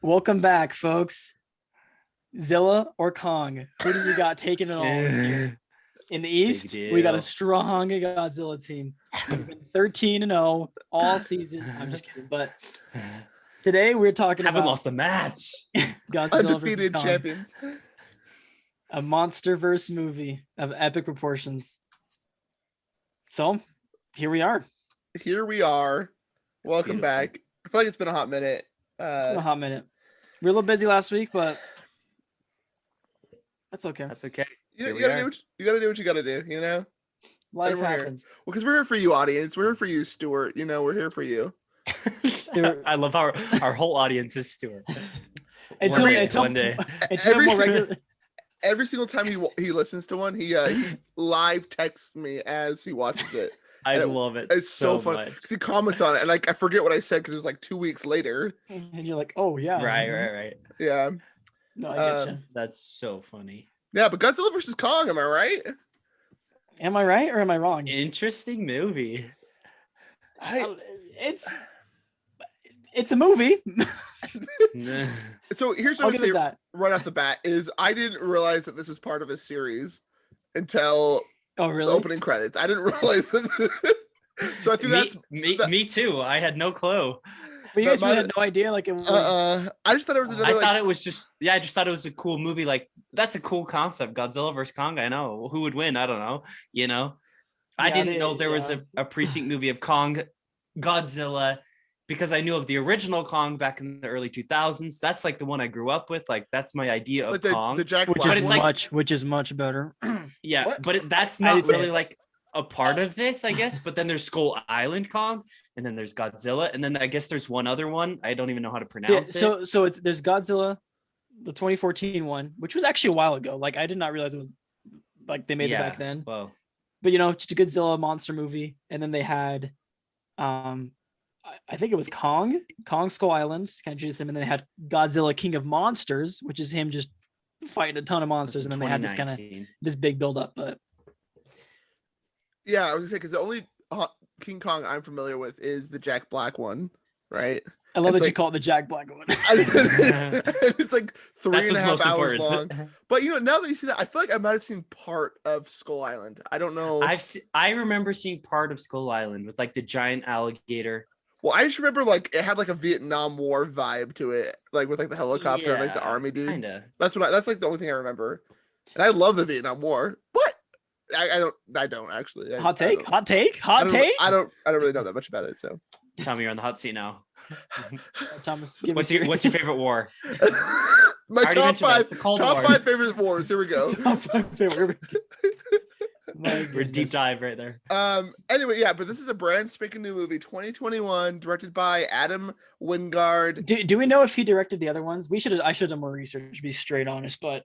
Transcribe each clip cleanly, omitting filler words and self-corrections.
Welcome back, folks. Zilla or Kong? Who do you got taking it all this year? In the East, we got a strong Godzilla team. We've been 13-0 all season. I'm just kidding. But today we're talking haven't about lost a match. Godzilla Undefeated versus Kong. champions. A monster-verse movie of epic proportions. So, here we are. Welcome back. I feel like it's been a hot minute. It's been a hot minute. We were a little busy last week, but that's okay. That's okay. You gotta do what you gotta do, you know? Life happens. Well, because we're here for you, audience. We're here for you, Stuart. You know, we're here for you. Stuart. I love our whole audience is Stuart. One day. Every single time he listens to one, he live texts me as he watches it. I love it. It's so fun. Much. He comments on it, and like I forget what I said because it was like 2 weeks later. And you're like, oh yeah, right. Yeah. No, I get you. That's so funny. Yeah, but Godzilla versus Kong, am I right? Am I right or am I wrong? Interesting movie. It's a movie. So here's what I'll say right off the bat is I didn't realize that this is part of a series until the opening credits. I didn't realize that. So I think me too. I had no clue. But you guys really had no idea, like it was. I just thought it was another. I thought it was just. Yeah, I just thought it was a cool movie. Like that's a cool concept. Godzilla versus Kong. I know who would win. I don't know. You know, I didn't know there was a precinct movie of Kong, Godzilla, because I knew of the original Kong back in the early 2000s. That's like the one I grew up with. Like that's my idea of Kong, which is much better. Yeah, what? But that's not really like a part of this, I guess. But then there's Skull Island Kong, and then there's Godzilla, and then I guess there's one other one. I don't even know how to pronounce it. So there's Godzilla, the 2014 one, which was actually a while ago. Like I did not realize it was like they made it back then. Well, but just a Godzilla monster movie, and then they had, I think it was Kong Skull Island, kind of introduced him, and then they had Godzilla King of Monsters, which is him just fighting a ton of monsters, and then they had this kind of this big build up. But yeah, I was gonna say because the only King Kong I'm familiar with is the Jack Black one, right? I love that you call it the Jack Black one. It's like 3.5 hours long. But now that you see that, I feel like I might have seen part of Skull Island. I don't know. I remember seeing part of Skull Island with like the giant alligator. Well, I just remember like it had like a Vietnam War vibe to it, like with like the helicopter and like the army dudes. Kinda. That's like the only thing I remember. And I love the Vietnam War. What? I don't actually. Hot take. I don't really know that much about it. So Tommy, you're on the hot seat now. Thomas, what's your favorite war? My top five favorite wars. Here we go. Top 5 favorite. We're deep dive right there. Anyway, yeah, but this is a brand spanking new movie, 2021, directed by Adam Wingard. Do we know if he directed the other ones? I should have done more research, to be straight honest, but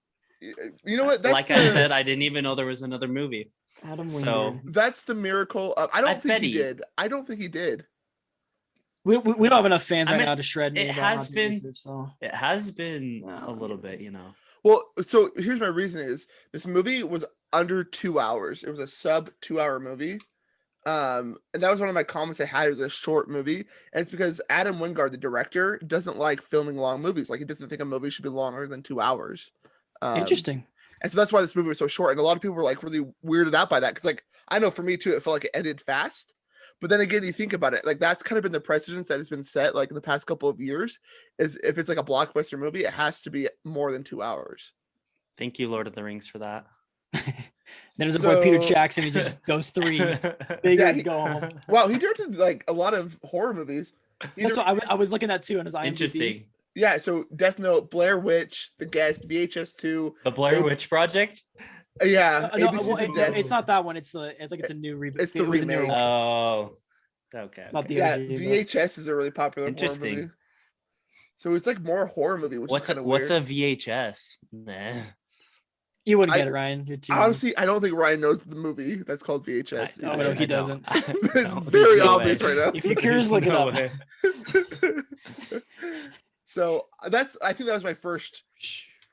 you know what? I said, I didn't even know there was another movie. Adam so Wingard. That's the miracle of. I don't think he did. We don't have enough fans right now to shred. It has been a little bit, Well, so here's my reason is this movie was under 2 hours. It was a sub 2 hour movie. And that was one of my comments I had. It was a short movie. And it's because Adam Wingard, the director, doesn't like filming long movies. Like he doesn't think a movie should be longer than 2 hours. Interesting. And so that's why this movie was so short. And a lot of people were like really weirded out by that. Cause like, I know for me too, it felt like it ended fast. But then again, you think about it, like that's kind of been the precedence that has been set like in the past couple of years is if it's like a blockbuster movie, it has to be more than 2 hours. Thank you, Lord of the Rings, for that. Then there's a boy Peter Jackson. He just goes 3 bigger go home. Wow, he directed like a lot of horror movies. That's what I was looking at too on his IMDb. Interesting. Yeah, so Death Note, Blair Witch, The Guest, VHS 2, The Blair Witch Project. Yeah, it's not that one. It's a new reboot. It's the remake. Oh, okay. Not the OG, but VHS is a really popular horror movie. So it's like more horror movie. Which what's is what's a VHS? Nah. You wouldn't get it, Ryan. You're too honestly, I don't think Ryan knows the movie that's called VHS. No, he doesn't. It's very obvious right now. If you're curious, look it up. So I think that was my first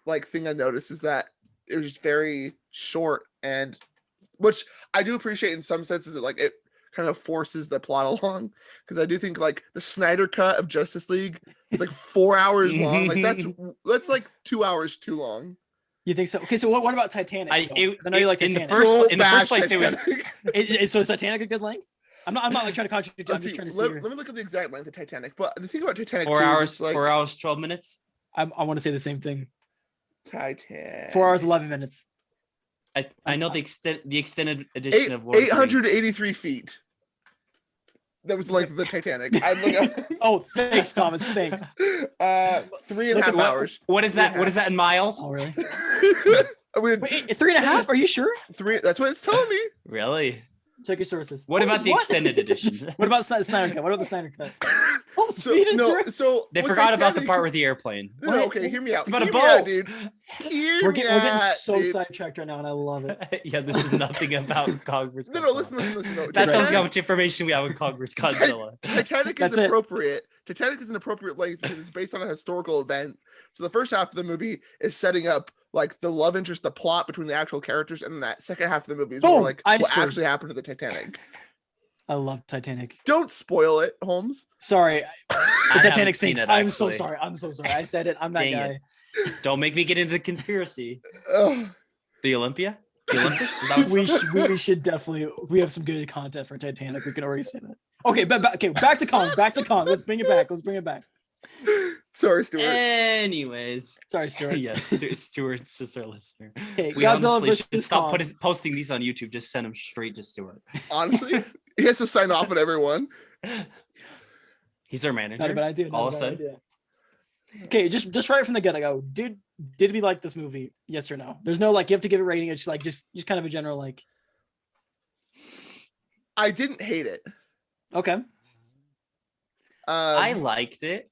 like thing I noticed is that it was just very short, and which I do appreciate in some senses that like it kind of forces the plot along. Because I do think like the Snyder cut of Justice League is like 4 hours long. Like that's like 2 hours too long. You think so? Okay, so what about Titanic? I know you like Titanic. In the first place, Titanic. it was. So is Titanic a good length? I'm not like trying to contradict you. I'm just trying to see. Let me look at the exact length of Titanic. But the thing about Titanic, 4 hours, like, 4 hours, 12 minutes. I want to say the same thing. Titanic. 4 hours, 11 minutes. I know the extended edition of Lord 883 feet. That was like the Titanic. Oh, thanks, Thomas. Thanks. 3.5 hours. What is that? What is that in miles? Oh, really? Wait, 3.5? Are you sure? 3. That's what it's telling me. Really? Check your sources. What about the extended editions? What about the Snyder cut? What about the Snyder cut? Oh, so they forgot about the part with the airplane. No, okay, hear me out. It's about a boat, dude. We're getting so sidetracked right now, and I love it. Yeah, this is nothing about Kong vs. Godzilla. No, listen. No. That tells you how much information we have on Kong vs. Godzilla. Titanic is appropriate. Titanic is an appropriate length because it's based on a historical event. So the first half of the movie is setting up like the love interest, the plot between the actual characters, and that second half of the movie is more like what actually happened to the Titanic. I love Titanic. Don't spoil it, Holmes. Sorry. The Titanic sinks. I'm so sorry. I said it. I'm that guy. Don't make me get into the conspiracy. The Olympia? The Olympus? We should definitely. We have some good content for Titanic. We can already say that. Okay, back to Kong. Let's bring it back. Sorry, Stuart. Anyways. Sorry, Stuart. Yes, Stuart's just our listener. Okay, we Godzilla honestly should stop posting these on YouTube. Just send them straight to Stuart. Honestly, he has to sign off on everyone. He's our manager. Not a bad idea. All of a sudden. Okay, just right from the get-go. Did we like this movie? Yes or no? There's no like you have to give it a rating. It's just kind of a general like. I didn't hate it. Okay. I liked it.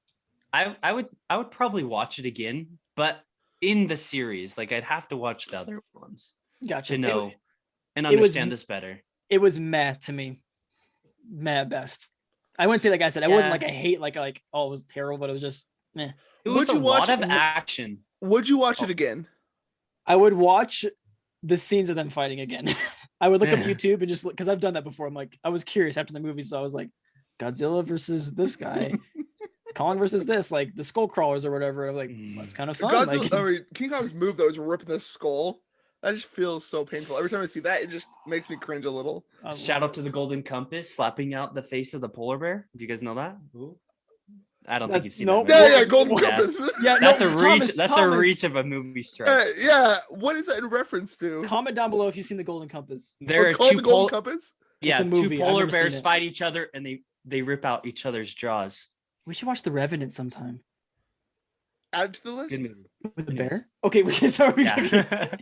I would probably watch it again, but in the series, like I'd have to watch the other ones. Gotcha. To know and understand this better. It was meh to me. Meh at best. I wouldn't say like I said. It wasn't like I hate like oh it was terrible, but it was just meh. It was a lot of action. Would you watch it again? I would watch the scenes of them fighting again. I would look up YouTube and just because I've done that before. I'm like I was curious after the movie, so I was like Godzilla versus this guy. Kong versus this, like the skull crawlers or whatever. I'm like, that's kind of fun. Godzilla, King Kong's move though is ripping the skull. That just feels so painful. Every time I see that, it just makes me cringe a little. Shout out to the Golden Compass slapping out the face of the polar bear. Do you guys know that? Ooh. I don't think you've seen that. Yeah, Golden Compass. Yeah, that's a reach. That's a reach of a movie strike. Yeah, what is that in reference to? Comment down below if you've seen the Golden Compass. There are two Golden Compass. Yeah, two polar bears fight each other and they rip out each other's jaws. We should watch The Revenant sometime. Add to the list. With the bear? Okay, sorry. Yeah.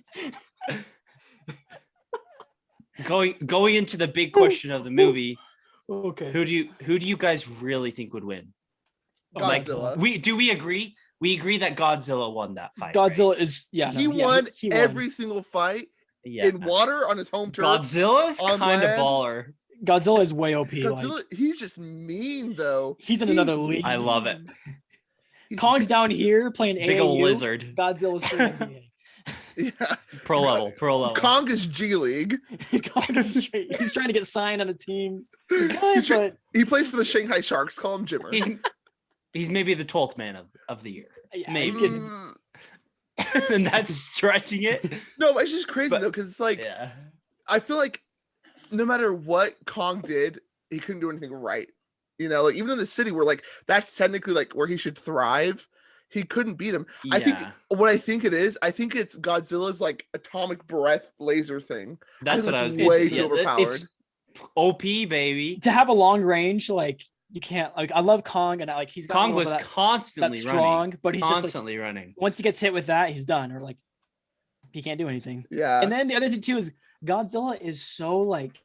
Going into the big question of the movie. Okay. Who do you guys really think would win? Godzilla. Like, we agree? We agree that Godzilla won that fight. Godzilla right? is he won every single fight in water on his home turf. Godzilla's kind of baller. Godzilla is way OP. Godzilla, he's just mean though. He's in another league. I love it. Kong's down here playing big AAU. Old lizard. Godzilla's playing NBA. Yeah. Pro level. Kong is G League. He's trying to get signed on a team. He plays for the Shanghai Sharks. Call him Jimmer. He's maybe the 12th man of the year. Yeah, maybe. And that's stretching it. No, it's just crazy though, because it's like I feel like no matter what Kong did, he couldn't do anything right. You know, like even in the city where like that's technically like where he should thrive, he couldn't beat him. Yeah. I think it's Godzilla's like atomic breath laser thing. That's what I was way too overpowered. It's OP, baby. To have a long range, like you can't like I love Kong and like he's Kong was constantly strong, but he's constantly just like, running. Once he gets hit with that, he's done, or like he can't do anything. Yeah. And then the other thing too is Godzilla is so like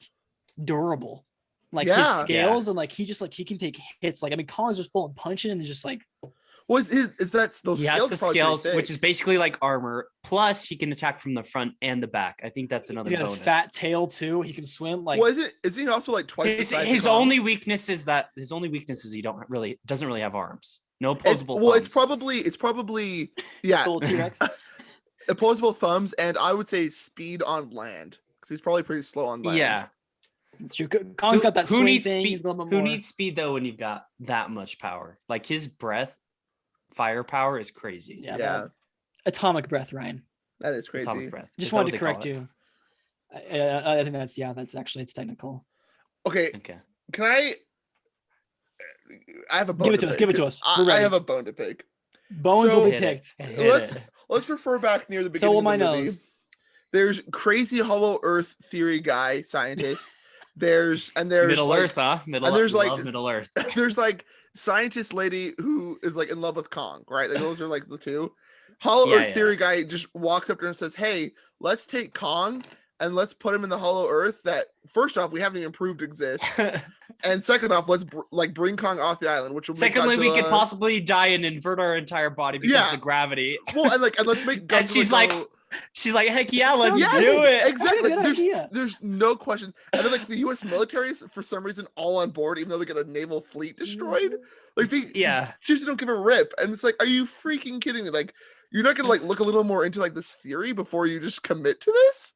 durable. Like his scales and like he can take hits. Like I mean, Kong's just full and punching and just like. Well, is that those he scales? Has the scales, which is basically like armor. Plus, he can attack from the front and the back. I think that's another bonus. His fat tail too. He can swim. Like, well, is he also like twice the size? His only weakness is he doesn't really have arms. No opposable. Well, it's probably T-Rex. Opposable thumbs, and I would say speed on land because he's probably pretty slow on land. Yeah. It's true. Kong's got that who swing needs thing. speed? He's a little bit Who more. needs speed though when you've got that much power? Like his breath, firepower is crazy. Yeah. Atomic breath, Ryan. That is crazy. Atomic breath. Just Is that wanted what to they call correct it? you. I think that's actually it's technical. Okay, Okay. can I have a bone Give it to to us. pick. Give it to us. We're I ready. have a bone to pick. Bones So- will be Hit it. picked. Hit it. Let's refer back near the So beginning will of the my movie. nose. There's crazy hollow earth theory guy scientist. There's Middle like, Earth, huh? there's, like- Middle Earth. there's like scientist lady who is like in love with Kong, right? Like those are like the two. Hollow Yeah, Earth yeah. theory guy just walks up to her and says, "Hey, let's take Kong and let's put him in the Hollow Earth that first off we haven't even proved exists, and second off let's bring Kong off the island, which will make Secondly, we could Godzilla- possibly die and invert our entire body because Yeah. of the gravity. well and let's make Godzilla And she's like, go- She's like, heck yeah, That let's sounds do good. it. Exactly. That's a good idea. There's no question. And then like the US military is for some reason all on board, even though they get a naval fleet destroyed. Like they Yeah. seriously don't give a rip. And it's like, are you freaking kidding me? Like, you're not gonna like look a little more into like this theory before you just commit to this?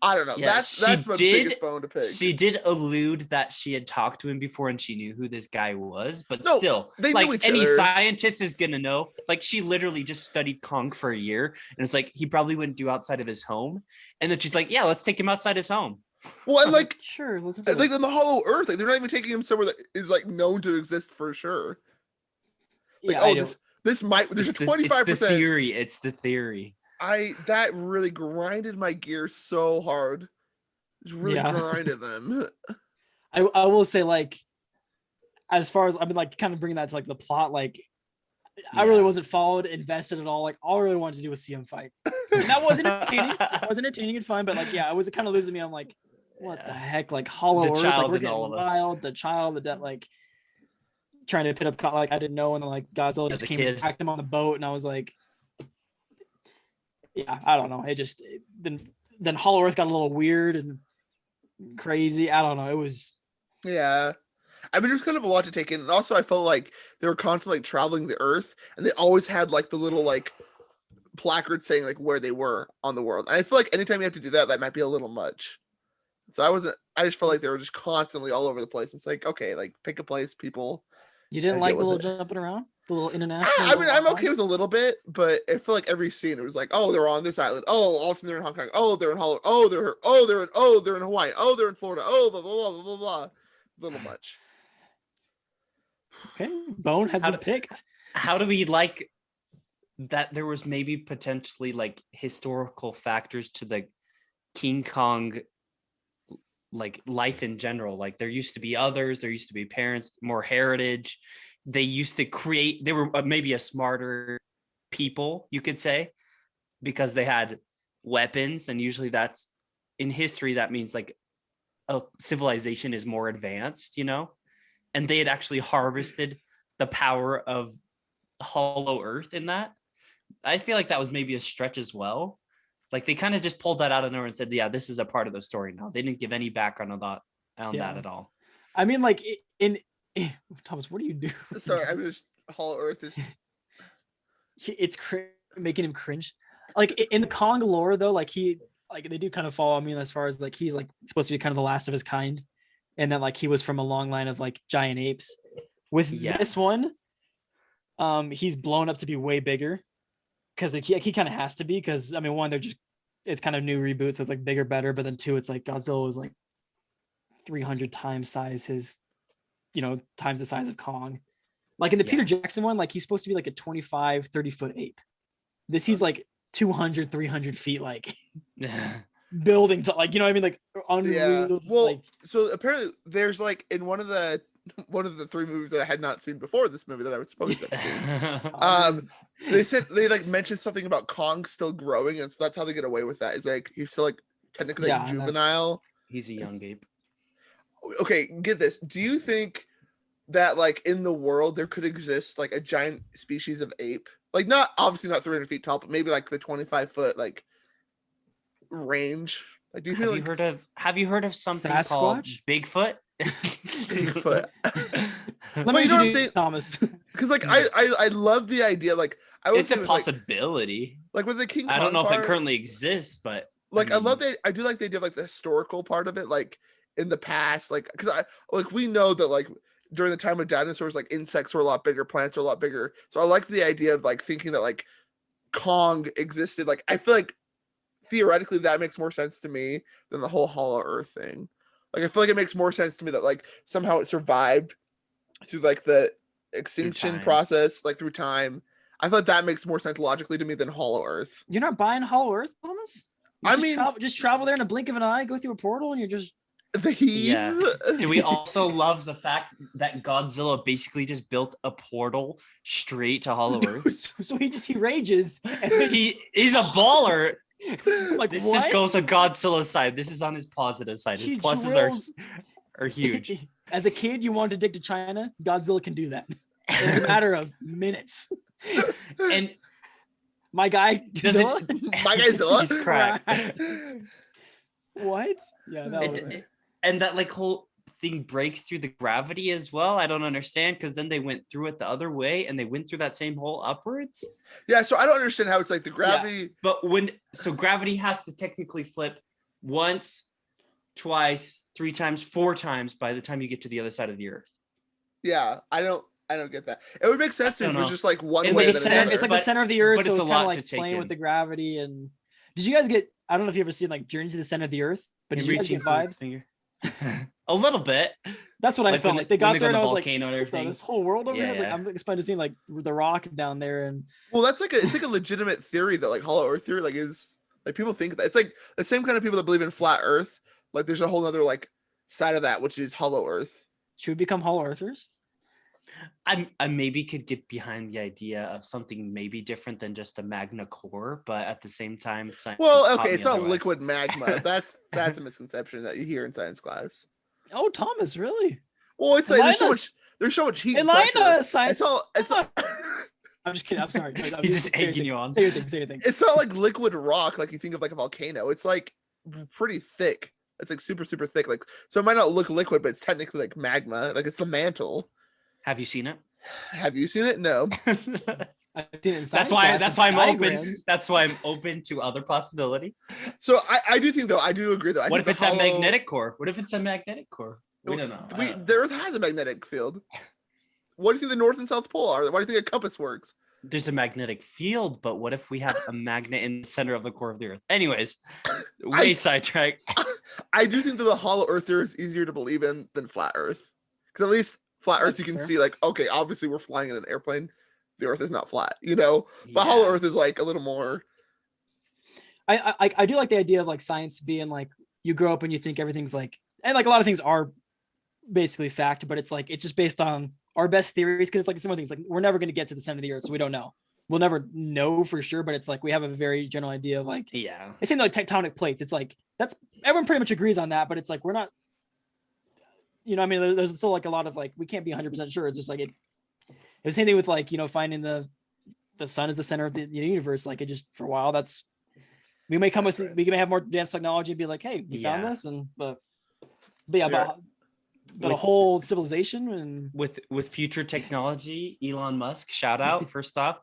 I don't know. Yeah, that's she my did- biggest bone to pick. She did allude that she had talked to him before and she knew who this guy was, but No, still, they like knew each any other. scientist is gonna know. Like she literally just studied Kong for a year, and it's like he probably wouldn't do outside of his home. And then she's like, "Yeah, let's take him outside his home." Well, and like Sure, let's do like it. on the Hollow Earth, like they're not even taking him somewhere that is like known to exist for sure. Like, Yeah, I oh, know. this might there's It's a the- 25%. It's the theory. It's the theory. That really grinded my gears so hard. Just really Yeah. grinded them. I will say, like, as far as I mean, like, kind of bringing that to like the plot, like, I really Yeah. wasn't invested at all. Like, all I really wanted to do was see him fight. And that was entertaining. That was entertaining and fun, but like, yeah, it was kind of losing me. I'm like, what the Yeah. heck? Like Hollow The Earth, child like we're in getting all of us. wild. The child, the death, like trying to pit up, like I didn't know, and then like Godzilla Yeah, just the came and kid. attacked him on the boat, and I was like, yeah, I don't know. Then Hollow Earth got a little weird and crazy. I don't know. It was Yeah. I mean, there's kind of a lot to take in. And also, I felt like they were constantly like, traveling the Earth, and they always had like the little like placard saying like where they were on the world. And I feel like anytime you have to do that, that might be a little much. So I just felt like they were just constantly all over the place. It's like, okay, like pick a place, people. you didn't I like get the with little it. jumping around, the little international. I mean, I'm little okay with a little bit, but I feel like every scene it was like, oh, they're on this island. Oh, all of a sudden they're in Hong Kong. Oh, they're in Hollow. They're in Hawaii. Oh, they're in Florida. Oh, blah blah blah blah blah blah. Little much. Okay, Bone has How been do- picked. How do we like that? There was maybe potentially like historical factors to the King Kong like life in general. Like there used to be others, there used to be parents, more heritage. They used to create, they were maybe a smarter people, you could say, because they had weapons. And usually that's in history, that means like a civilization is more advanced, you know? And they had actually harvested the power of Hollow Earth in that. I feel like that was maybe a stretch as well. Like they kind of just pulled that out of nowhere and said, yeah, this is a part of the story now. They didn't give any background on that Yeah. at all. I mean, like Thomas, what do you do? Sorry, I'm just Hollow Earth is It's making him cringe. Like in the Kong lore, though, like they do kind of follow. I mean, as far as like he's like supposed to be kind of the last of his kind, and then like he was from a long line of like giant apes. With this one, he's blown up to be way bigger because like, he kind of has to be because I mean, one, it's kind of new reboot, so it's like bigger, better. But then two, it's like Godzilla was like 300 times times the size of Kong. Like in the Peter Jackson one, like he's supposed to be like a 25, 30-foot ape. This he's like 200, 300 feet, like building to like, you know what I mean? Like unreal. yeah. Well, like, so apparently there's like in one of the three movies that I had not seen before this movie that I was supposed to have seen. They like mentioned something about Kong still growing, and so that's how they get away with that. Is like he's still like technically like, Yeah, juvenile. He's a young ape. Okay, get this. Do you think that like in the world there could exist like a giant species of ape? Like not obviously not 300 feet tall, but maybe like the 25-foot like range. Like, do you feel like Have you heard of something called Sasquatch? Bigfoot? Bigfoot? let Well, me you know what I'm introduce saying? Thomas. Because like I love the idea. Like I would It's a say with, like possibility. with the King Kong I don't know if it part, currently exists, but like I mean, love that. I do like the idea of like the historical part of it. Like in the past, like because we know that like during the time of dinosaurs, like insects were a lot bigger, plants were a lot bigger. So I like the idea of like thinking that like Kong existed. Like I feel like theoretically that makes more sense to me than the whole Hollow Earth thing. Like I feel like it makes more sense to me that like somehow it survived through like the extinction process, like through time. I thought that makes more sense logically to me than Hollow Earth. You're not buying Hollow Earth, Thomas? Just travel there in a blink of an eye, go through a portal, and you're just the heave. Yeah. Do we also love the fact that Godzilla basically just built a portal straight to Hollow Earth? So he rages. And he's a baller. Like this what? just goes on Godzilla's side. This is on his positive side. His pluses are huge. As a kid, you wanted to dig to China. Godzilla can do that. It's a matter of minutes. And my guy Zilla? My guy Zilla? He's cracked. What? Yeah, and that like whole thing breaks through the gravity as well. I don't understand, because then they went through it the other way and they went through that same hole upwards. Yeah, so I don't understand how it's like the gravity. Yeah, but gravity has to technically flip once, twice, 3 times, 4 times by the time you get to the other side of the Earth. Yeah, I don't get that. It would make sense if it was just like one it's way. Like it's like the center of the Earth, so it's kind of like playing in. with the gravity. And did you guys get? I don't know if you ever seen like Journey to the Center of the Earth, but did you guys get vibes? A little bit. That's what I felt like. They got there and I was like, and everything. This whole world over here. I was like, I'm expecting to see like the rock down there. And well, that's like it's like a legitimate theory that like Hollow Earth theory like is like people think that it's like the same kind of people that believe in flat Earth. Like there's a whole other like side of that, which is Hollow Earth. Should we become Hollow Earthers? I maybe could get behind the idea of something maybe different than just a magna core, but at the same time, well, okay, it's not liquid magma. That's a misconception that you hear in science class. Oh, Thomas, really? Well, it's like there's so much heat. Science. It's not. I'm just kidding. I'm sorry. He's just egging you on. Say your thing. It's not like liquid rock like you think of like a volcano. It's like pretty thick. It's like super, super thick. Like so it might not look liquid, but it's technically like magma. Like it's the mantle. Have you seen it? Have you seen it? No. That's why I'm open. That's why I'm open to other possibilities. So I do think though, I do agree though. What if it's a magnetic core? What if it's a magnetic core? We don't know. The Earth has a magnetic field. What do you think the North and South Pole are? Why do you think a compass works? There's a magnetic field, but what if we have a magnet in the center of the core of the Earth? Anyways, sidetracked. I do think that the Hollow Earth theory is easier to believe in than flat Earth, because at least flat Earth you can see like, okay, obviously we're flying in an airplane. The Earth is not flat, you know. But Hollow Earth is like a little more. I do like the idea of like science being like you grow up and you think everything's like, and like a lot of things are basically fact, but it's like it's just based on our best theories, because it's like some of things like we're never going to get to the center of the Earth, so we don't know. We'll never know for sure, but it's like we have a very general idea of like it's in like tectonic plates. It's like that's everyone pretty much agrees on that, but it's like we're not. You know, I mean, there's still like a lot of like we can't be 100% sure. It's just like it's the same thing with like finding the sun is the center of the universe. Like it just for a while we may have more advanced technology and be like, hey, we found this, and but a whole civilization and with future technology, Elon Musk, shout out first off.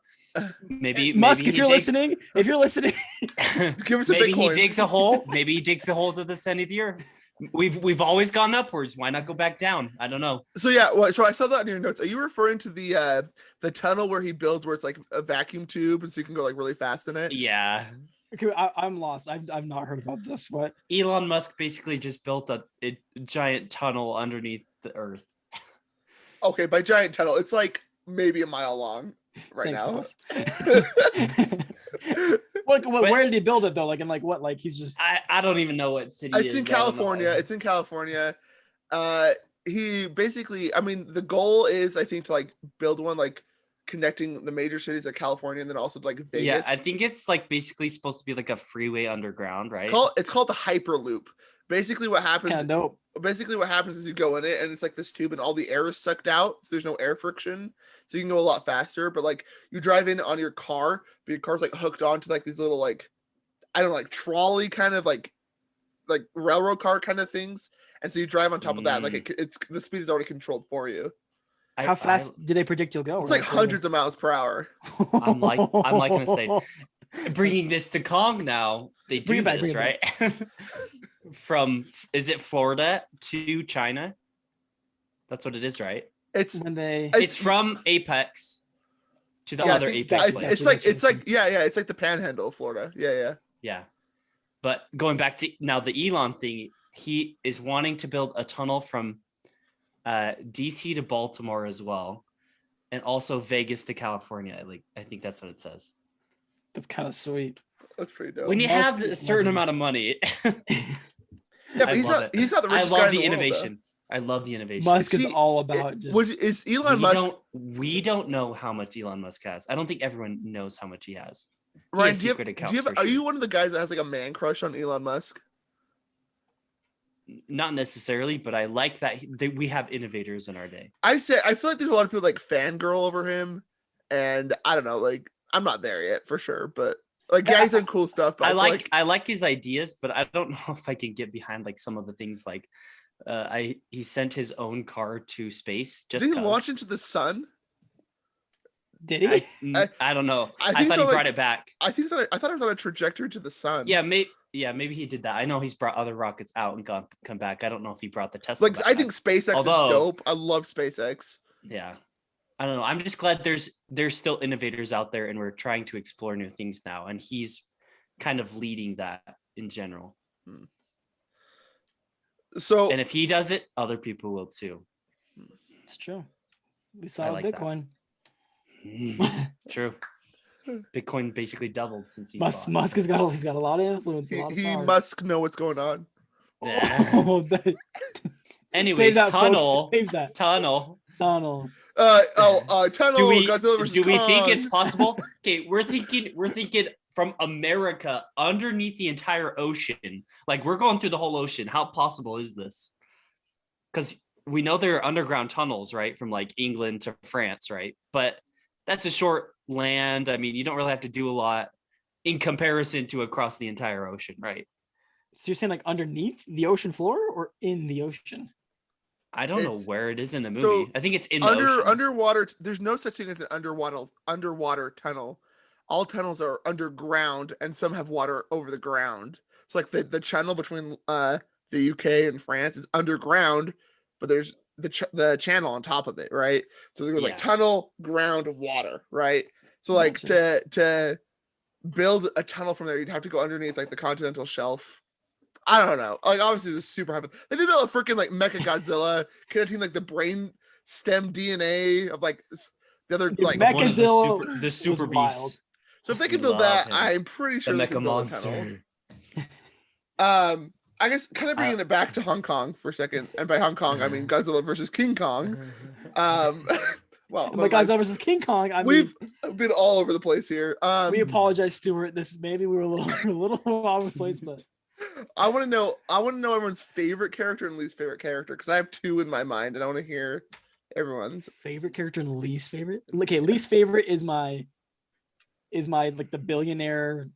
Maybe Musk, if you're listening, give us a maybe Bitcoin. He digs a hole. Maybe he digs a hole to the center of the Earth. We've always gone upwards. Why not go back down? I don't know. So so I saw that in your notes. Are you referring to the tunnel where he builds where it's like a vacuum tube and so you can go like really fast in it? Yeah. Okay, I'm lost. I've not heard about this. What? Elon Musk basically just built a giant tunnel underneath the Earth. Okay, by giant tunnel, it's like maybe a mile long now. Where did he build it though? Like in like what? Like he's just. I don't even know what city. It's in California. It's in California. He basically, I mean, the goal is I think to like build one like connecting the major cities of California and then also like Vegas. Yeah, I think it's like basically supposed to be like a freeway underground, right? It's called the Hyperloop. Basically what happens is you go in it and it's like this tube and all the air is sucked out, so there's no air friction, so you can go a lot faster. But like you drive in on your car, but your car's like hooked onto like these little like I don't know, like trolley kind of like railroad car kind of things, and so you drive on top of that and like it's the speed is already controlled for you. How fast do they predict you'll go? It's like hundreds of miles per hour. I'm like gonna say, bringing this to Kong now. They do this, right? from, is it Florida to China? That's what it is, right? It's from Apex to the other Apex place. It's like the panhandle of Florida. Yeah. But going back to now the Elon thing, he is wanting to build a tunnel from DC to Baltimore as well, and also Vegas to California. I think that's what it says. That's kind of sweet. That's pretty dope. When you have a certain amount of money. Yeah, but he's not the richest guy in the innovation. World, I love the innovation. Musk is all about just. Which is Elon Musk? We don't know how much Elon Musk has. I don't think everyone knows how much he has. Ryan, are you one of the guys that has like a man crush on Elon Musk? Not necessarily, but I like that we have innovators in our day. I feel like there's a lot of people like fangirl over him, and I don't know, like I'm not there yet for sure, but like he's done cool stuff. But I like his ideas, but I don't know if I can get behind like some of the things like he sent his own car to space. Did he launch into the sun? Did he? I don't know. I thought he brought it back. I thought it was on a trajectory to the sun. Yeah, maybe he did that. I know he's brought other rockets out and come back. I don't know if he brought the Tesla. I think SpaceX is dope. I love SpaceX. Yeah. I don't know. I'm just glad there's still innovators out there and we're trying to explore new things now. And he's kind of leading that in general. So, and if he does it, other people will too. It's true. We saw Bitcoin. True. Bitcoin basically doubled since Musk has got a lot of influence. He must know what's going on. Anyways, tunnel. Tunnel. Tunnel. Godzilla versus Do we Kong. Think it's possible? Okay, we're thinking from America underneath the entire ocean. Like we're going through the whole ocean. How possible is this? Because we know there are underground tunnels, right? From like England to France, right? But that's a short land. I mean, you don't really have to do a lot in comparison to across the entire ocean, right? So you're saying like underneath the ocean floor or in the ocean? I don't know where it is in the movie. So I think it's in the ocean. Underwater. There's no such thing as an underwater tunnel. All tunnels are underground, and some have water over the ground. So like the channel between the UK and France is underground, but there's the channel on top of it, right? So there goes like tunnel, ground, water, right? So like to build a tunnel from there, you'd have to go underneath like the continental shelf. I don't know. Like obviously this is super high. They did a freaking like Mechazilla connecting like the brain stem DNA of like the other like Mechazilla, the super beast. So if they can build that, I'm pretty sure they can build a tunnel. I guess kind of bringing it back to Hong Kong for a second, and by Hong Kong I mean Godzilla versus King Kong. Well, by Godzilla versus King Kong, we've been all over the place here. We apologize, Stuart. Maybe we were a little all over the place, but I want to know everyone's favorite character and least favorite character because I have two in my mind, and I want to hear everyone's favorite character and least favorite. Okay, least favorite is my like the billionaire.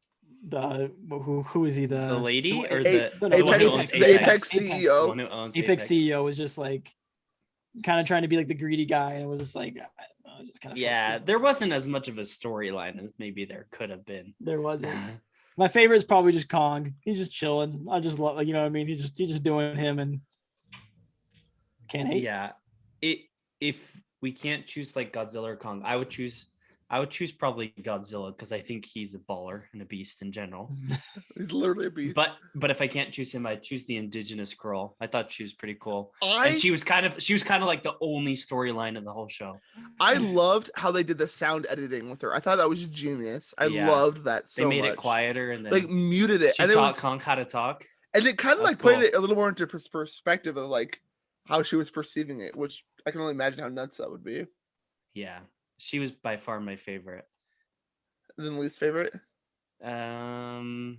Who is he? The lady or the Apex CEO? Apex CEO was just like kind of trying to be like the greedy guy, and it was just like it was just kind of there wasn't as much of a storyline as maybe there could have been. There wasn't. My favorite is probably just Kong. He's just chilling. I just love, you know what I mean? He's just doing him and can't hate. Yeah. If we can't choose like Godzilla or Kong, I would choose probably Godzilla because I think he's a baller and a beast in general. He's literally a beast. But if I can't choose him, I'd choose the indigenous girl. I thought she was pretty cool. And she was kind of like the only storyline of the whole show. I loved how they did the sound editing with her. I thought that was genius. I loved that so much. They made it quieter and then like muted it. She taught Kong how to talk. And it kind of like put it a little more into perspective of like how she was perceiving it, which I can only imagine how nuts that would be. Yeah. She was by far my favorite. Then least favorite? I'll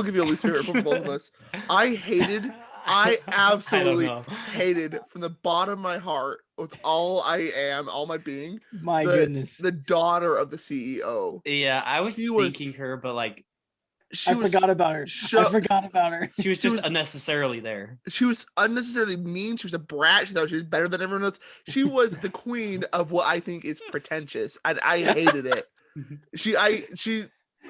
give you a least favorite from both of us. I absolutely hated from the bottom of my heart with all I am, all my being. My goodness. The daughter of the CEO. Yeah, I was thinking her, but like I forgot about her. She was just unnecessarily there. She was unnecessarily mean. She was a brat. She thought she was better than everyone else. She was the queen of what I think is pretentious. And I hated it.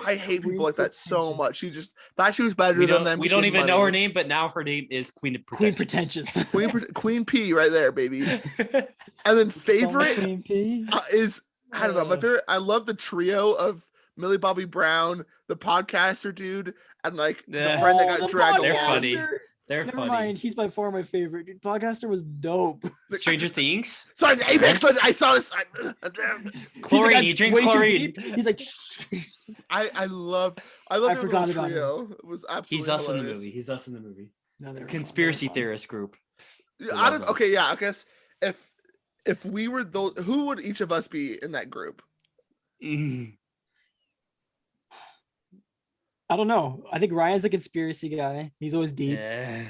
I hate people Queen like that so Pretentious. much. She just thought she was better We than them. we 'cause she don't had even know her money. name, but now her name is Queen Pretentious. Queen P right there, baby. And then favorite Queen P. is, I don't know, my favorite. I love the trio of Millie Bobby Brown, the podcaster dude, and like the friend that got dragged They're along. funny. They're Never funny. mind. He's by far my favorite. Dude, podcaster was dope. Stranger Things. Sorry, the Apex Legend. I saw this. Chlorine. He drinks chlorine. He's like, I love I their forgot little about trio. It was absolutely He's us hilarious. in the movie. He's us in the movie. no, they're Conspiracy fun. theorist group. Out of, okay, yeah, I guess if we were those, who would each of us be in that group? Mm. I don't know. I think Ryan's the conspiracy guy. He's always deep. Yeah.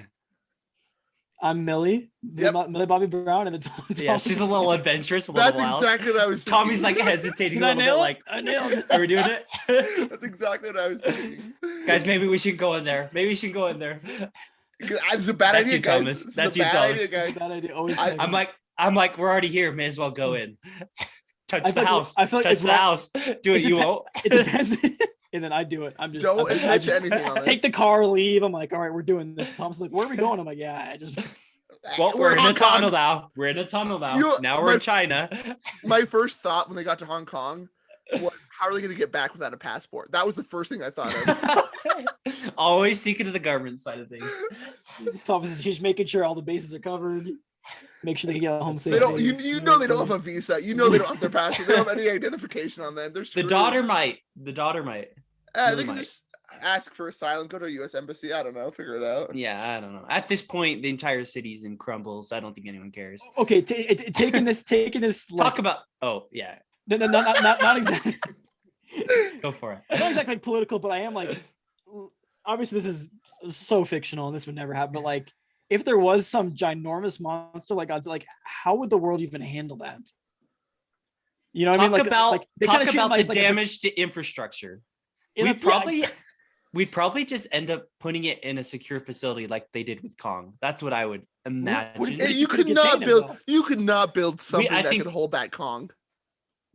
I'm Millie. Yep. Millie Bobby Brown, and the Yeah, she's a little adventurous, a little That's wild. exactly what I was thinking. Tommy's like hesitating Did a I little bit, nail it? like, I nailed it. are we doing it? That's exactly what I was thinking. Guys, maybe we should go in there. Maybe we should go in there. It's a bad That's idea, you, guys. Thomas. It's That's a you, bad Thomas. idea, guys. Bad idea. Always I- take I'm it. like, we're already here. May as well go in. Touch I the feel like- house. I feel like Touch it's the right- house. Do it, you won't. It depends. And then I do it. I'm just Don't I admit just to anything on take this. the car, leave. I'm like, all right, we're doing this. Thomas is like, where are we going? I'm like, yeah, I just Well, we're in a Hong Kong. tunnel now. We're in a tunnel now. You- Now we're my- in China. My first thought when they got to Hong Kong was, how are they going to get back without a passport? That was the first thing I thought of. Always thinking of the government side of things. Thomas is just making sure all the bases are covered. Make sure they can get home They safely. don't. You know they don't have a visa. You know they don't have their passport. They don't have any identification on them. They're The screwed. daughter might. The daughter might. They really can might. just ask for asylum. Go to a U.S. embassy. I don't know. Figure it out. Yeah, I don't know. At this point, the entire city's in crumbles. I don't think anyone cares. Okay, taking this. Talk about. Oh yeah, No, not exactly. go for it. Not exactly like political, but I am like, obviously this is so fictional and this would never happen. But like, if there was some ginormous monster like Godzilla, like how would the world even handle that? You know what I mean? Like, they kinda talk treat him about like- the like a- damage to infrastructure. Yeah, We'd that's- yeah, probably it's- we'd probably just end up putting it in a secure facility like they did with Kong. That's what I would imagine. What Hey, if you you could could not contain it, build. though? You could not build something I that think- could hold back Kong.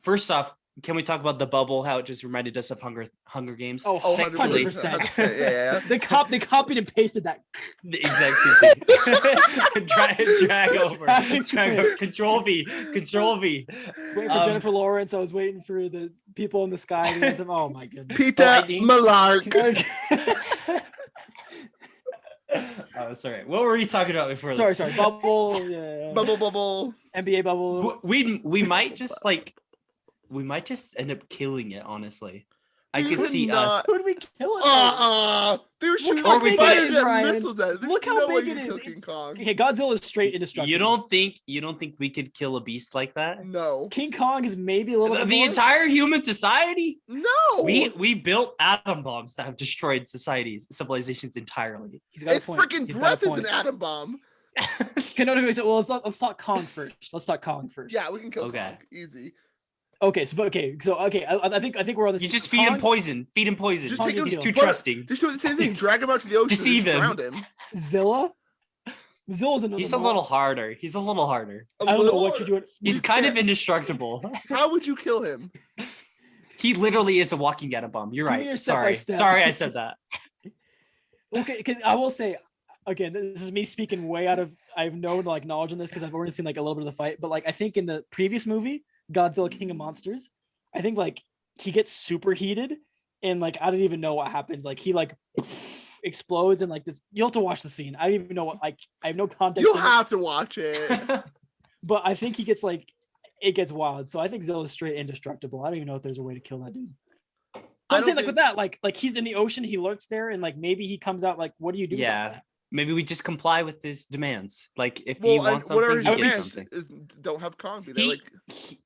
First off, can we talk about the bubble? How it just reminded us of Hunger Games. Oh, Oh, Secondly- 100%. Yeah. They copied and pasted that. The exact same thing. drag over. Drag Drag over. Control V. Waiting for Jennifer Lawrence. I was waiting for the people in the sky. To get them. Oh my goodness. Peter Lightning. Malark. Oh, sorry. What were we talking about before this? sorry. Bubble. Yeah. Bubble. NBA bubble. We might just end up killing it, honestly. I You could could see not- us. Who did we kill it? They were shooting how like big it fighters is, and Ryan. missiles at it. There's Look how no way big you it is. kill King Kong. Okay, Godzilla is straight indestructible. You don't think we could kill a beast like that? No. King Kong is maybe a little The, bit the more. entire human society? No. We built atom bombs that have destroyed civilizations entirely. He's got a It's point. freaking He's got a breath is point. an atom bomb. Okay, no, well, let's talk Kong first. Let's talk Kong first. Yeah, we can kill Okay. Kong. Easy. Okay, so I think we're on this. You just feed him poison. Feed him poison. Just take him. He's too but- trusting. Just do the same thing. Drag him out to the ocean. Deceive and him. Drown him. Zilla. Zilla's another. He's a little harder. He's a little harder. A I don't know little- what you're doing. He's kind of indestructible. How would you kill him? He literally is a walking atom bomb. You're Give me right. your Sorry. step-by-step. Sorry I said that. Okay, because I will say, again, this is me speaking way out of. I have no like knowledge on this because I've already seen like a little bit of the fight. But like I think in the previous movie, Godzilla King of Monsters, I think like he gets super heated and like I don't even know what happens. Like he like explodes and like this. You'll have to watch the scene. I don't even know what like I have no context. You'll in it, have to watch it. but I think he gets like it gets wild. So I think Zilla's straight indestructible. I don't even know if there's a way to kill that dude. So I I'm saying don't like with that, like he's in the ocean, he lurks there, and like maybe he comes out. Like, what do you do? Yeah. About that? Maybe we just comply with his demands. Like if he Well, wants and whatever something, his he gets demands something. is, don't have Kong be there. He, Like,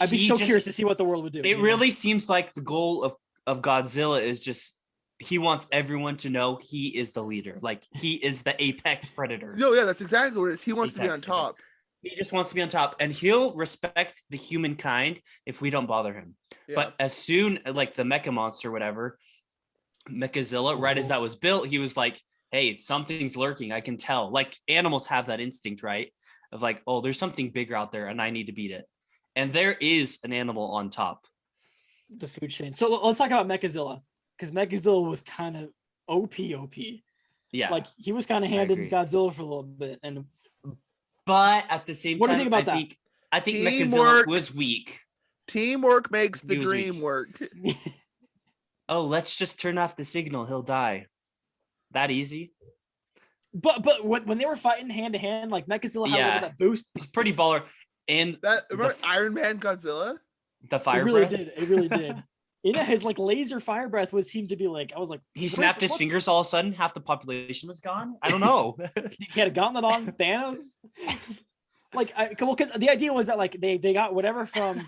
I'd be he so just- curious to see what the world would do. It you know? really seems like the goal of Godzilla is just he wants everyone to know he is the leader. Like he is the apex predator. no, yeah, that's exactly what it is. He wants to be on Apex, top. He just wants to be on top, and he'll respect the humankind if we don't bother him. Yeah. But as soon like the mecha monster, whatever, Mechazilla, right as that was built, he was like, hey, something's lurking. I can tell. Like animals have that instinct, right? Of like, oh, there's something bigger out there and I need to beat it. And there is an animal on top. the food chain. So let's talk about Mechazilla, because Mechazilla was kind of OP. Yeah. Like he was kind of handed Godzilla for a little bit, and but at the same what do you time, think about that? I think Teamwork. Mechazilla was weak. Teamwork makes the dream work. Oh, let's just turn off the signal. He'll die. That easy. But when they were fighting hand to hand, like Mechazilla had a little bit of that boost. He's pretty baller. And that remember Iron Man Godzilla? The fire breath? It really did. Yeah, his like laser fire breath seemed to be like, I was like, he snapped his fingers, all of a sudden half the population was gone. I don't know. He had a gauntlet on Thanos. Like, because the idea was that like they got whatever from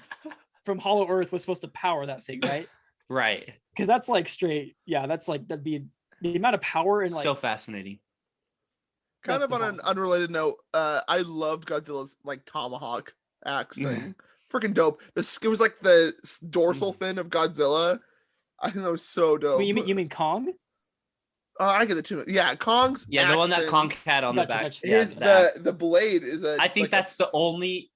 Hollow Earth was supposed to power that thing, right? Right. Because that's like straight, that's like that'd be the amount of power and like so fascinating. Kind of on an unrelated note, I loved Godzilla's like tomahawk axe thing. Freaking dope. It was like the dorsal fin of Godzilla. I think that was so dope. Wait, you mean Kong? I get the two. Yeah, Kong's. Yeah, the one that Kong had on the back. Gotcha. Yeah, the blade is a. I think that's the only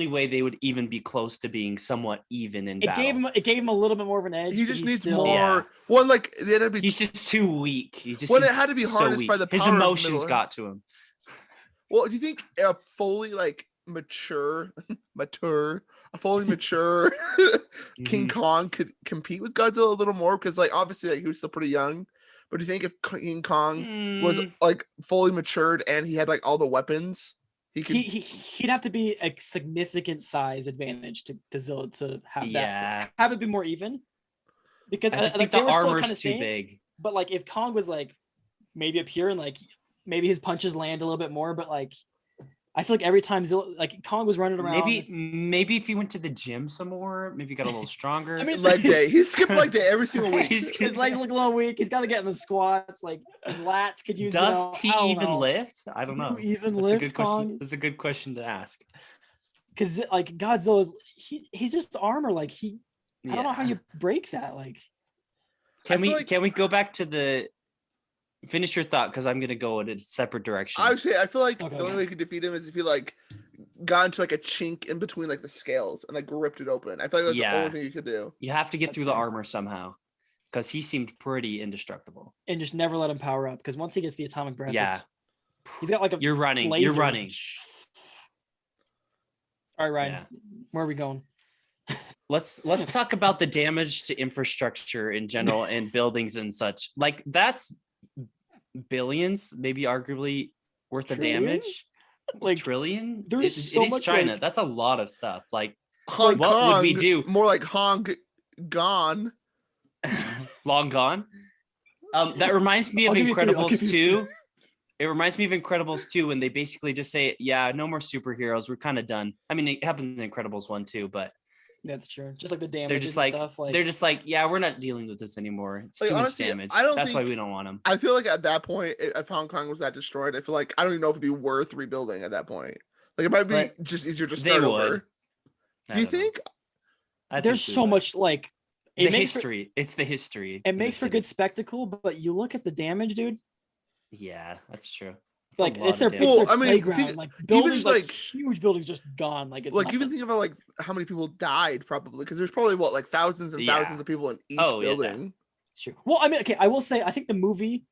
way they would even be close to being somewhat even in battle. It gave him a little bit more of an edge. He just needs more. Yeah. One like they had to be. He's just too weak. He's just. When it had to be harnessed by the power his emotions got to him. Well, do you think a fully like mature King Kong could compete with Godzilla a little more? Because like obviously like he was still pretty young. But do you think if King Kong was like fully matured and he had like all the weapons, he could? He'd have to be a significant size advantage to Zilla to have that. Have it be more even. Because I just think the armor's too big. But like if Kong was like maybe up here and like maybe his punches land a little bit more, but like I feel like every time Zilla, like Kong was running around. Maybe if he went to the gym some more, maybe got a little stronger. I mean, leg day. He skipped leg day every single week. His legs look a little weak. He's got to get in the squats. Like his lats could use. Does he even lift? I don't know. Even lift, Kong? That's a good question to ask. Because like Godzilla's, he's just armor. Like I don't know how you break that. Like, can we go back to the? Finish your thought, because I'm gonna go in a separate direction. I feel like the only way you could defeat him is if he like got into like a chink in between like the scales and like ripped it open. I feel like that's the only thing you could do. You have to get through the armor somehow, because he seemed pretty indestructible. And just never let him power up, because once he gets the atomic breath, he's got like a. You're running. Laser. You're running. All right, Ryan. Yeah. Where are we going? Let's talk about the damage to infrastructure in general and buildings and such. Like that's billions, maybe arguably worth of damage. Like trillion. There's it is China. That's a lot of stuff. Like Hong what Kong, would we do? More like Hong gone. Long gone. That reminds me of Incredibles 2. It reminds me of Incredibles 2 when they basically just say, yeah, no more superheroes. We're kind of done. I mean, it happens in Incredibles 1 too, but that's true. Just like the damage. They're just like, yeah, we're not dealing with this anymore. It's like, too honestly, much damage. That's why we don't want them. I feel like at that point, if Hong Kong was that destroyed, I feel like I don't even know if it'd be worth rebuilding at that point. Like it might be just easier to start over. Do you think? There's so much like history. It's the history. It makes for good spectacle, but you look at the damage, dude. Yeah, that's true. Like it's their playground. Like buildings, like huge buildings, just gone. Like it's like even think about like how many people died probably, because there's probably like thousands and thousands of people in each building. Yeah. It's true. Well, I mean, okay, I will say I think the movie.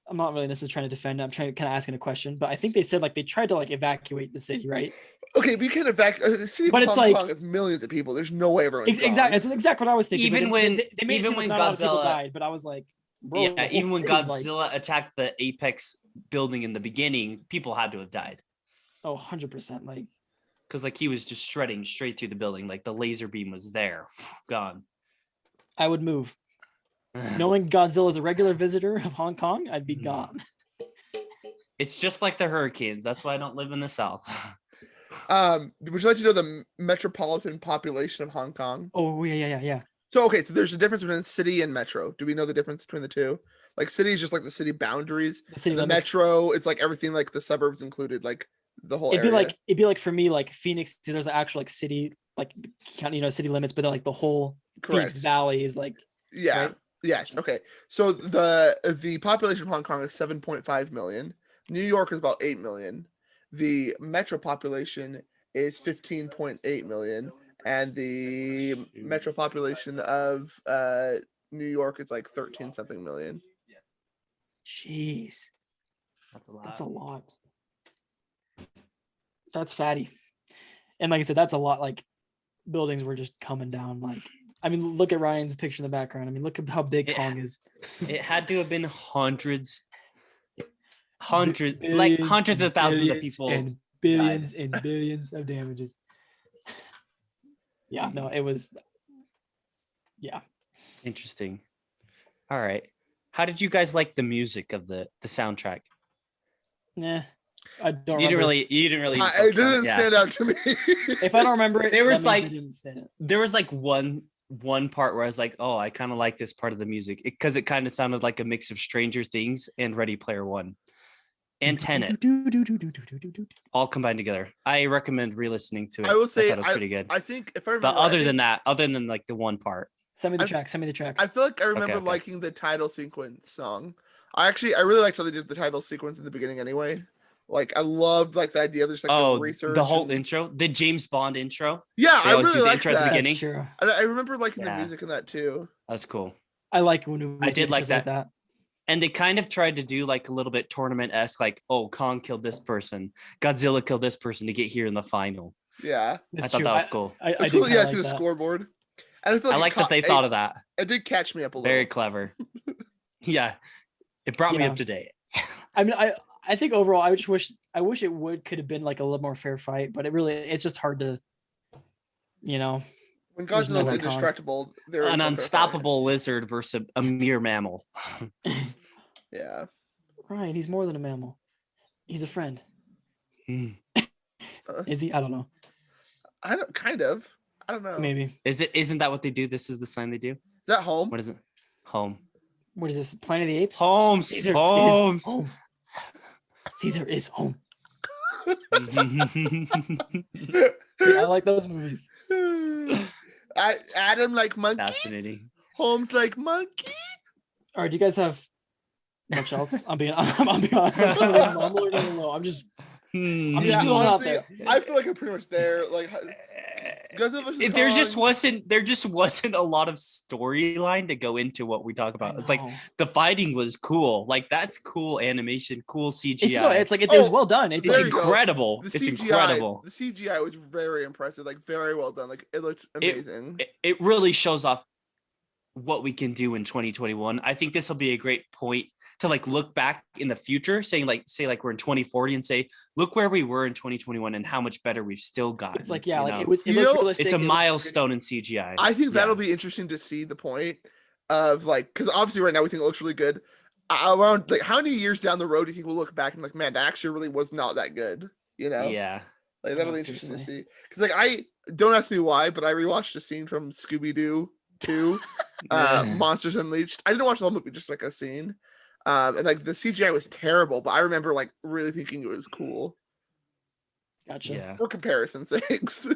I'm not really necessarily trying to defend it. I'm trying to kind of asking a question, but I think they said like they tried to like evacuate the city, right? Okay, we can evacuate the city, but it's Hong Kong is millions of people. There's no way everyone's exactly. That's exactly what I was thinking. Even when Godzilla died, but I was like, bro, even when Godzilla attacked the apex building in the beginning, people had to have died. Oh, 100%. Like, because like he was just shredding straight through the building. Like the laser beam was there, gone. I would move. Knowing Godzilla is a regular visitor of Hong Kong, I'd be gone. It's just like the hurricanes. That's why I don't live in the South. Would you like to know the metropolitan population of Hong Kong? Oh, yeah. So, okay, so there's a difference between city and metro. Do we know the difference between the two? Like, city is just like the city boundaries. The metro is like everything, like the suburbs included, like the whole area. It'd be like for me, like Phoenix, there's an actual like city, like, city limits, but then like the whole Phoenix Valley is like. Yeah. Right? Yes. Okay. So the population of Hong Kong is 7.5 million. New York is about 8 million. The metro population is 15.8 million. and the metro population of New York is like 13 something million. Jeez, That's a lot. that's a lot. That's fatty. And like I said, that's a lot. Like buildings were just coming down. Like, I mean, look at Ryan's picture in the background. I mean, look at how big Kong is. It had to have been hundreds Billions like hundreds of thousands of billions people and billions died. and billions of damages. Yeah, no, it was. Yeah. Interesting. All right. How did you guys like the music of the soundtrack? Nah, I don't. You remember. You didn't really. It doesn't stand out to me. If I don't remember it, there was that means it didn't stand out. there was like one part where I was like, oh, I kind of like this part of the music because it kind of sounded like a mix of Stranger Things and Ready Player One and Tenet all combined together. I recommend re-listening to it. I will say thought it was pretty good. I think if I remember, But other than like the one part, send me the track. Send me the track. I feel like I remember Okay. liking the title sequence song. I really liked how they did the title sequence in the beginning anyway. Like I loved like the idea of just like the research. The whole intro, the James Bond intro. Yeah, They I always do really the liked intro at the that. beginning. That's true. I remember liking the Yeah. music in that too. That's cool. I like when I did like that. that. And they kind of tried to do like a little bit tournament-esque, like, oh, Kong killed this person, Godzilla killed this person to get here in the final. Yeah, I thought that was cool. I it's did cool. kinda Yeah, like see the that. scoreboard. And I feel I like that they thought of that. It did catch me up a little. Very clever. Yeah, it brought me up to date. I mean, I think overall, I wish it could have been like a little more fair fight, but it's just hard to, When there's no Godzilla's way indestructible, there is An no fair unstoppable lizard versus a mere mammal. fight. Yeah. Right, he's more than a mammal. He's a friend. Hmm. Is he? I don't know. I don't know. Maybe. Isn't that what they do? This is the sign they do. Is that home? What is it? Home. What is this? Planet of the Apes? Holmes. Caesar Holmes. is home. Caesar is home. Yeah, I like those movies. Adam like monkey. Fascinating. Holmes like monkey. All right, do you guys have much else? I'm being honest. I'm a little low. I'm just Hmm. I'm just Yeah, feeling out honestly, there. I feel like I'm pretty much there. Like Godzilla versus There just Kong. wasn't a lot of storyline to go into what we talk about. It's like No. the fighting was cool. Like that's cool animation, cool CGI. It's like it was well done. It's It's There like you go. incredible. The It's CGI, incredible. The CGI was very impressive. Like very well done. Like it looked amazing. It really shows off what we can do in 2021. I think this will be a great point to like look back in the future, say like we're in 2040 and say, look where we were in 2021 and how much better we've still gotten. it's like yeah, you like know? it was. It You looks know, realistic. It's a it looks milestone in CGI. I think that'll Yeah. be interesting to see the point of like, because obviously right now we think it looks really good. Around like how many years down the road do you think we'll look back and like, man, that actually really was not that good? You know? Yeah. Like that'll Oh, be interesting to seriously. see. Because like I don't ask me why, but I rewatched a scene from Scooby Doo 2, Monsters Unleashed. I didn't watch the whole movie, just like a scene. And like the CGI was terrible, but I remember like really thinking it was cool Gotcha. Yeah. for comparison sakes.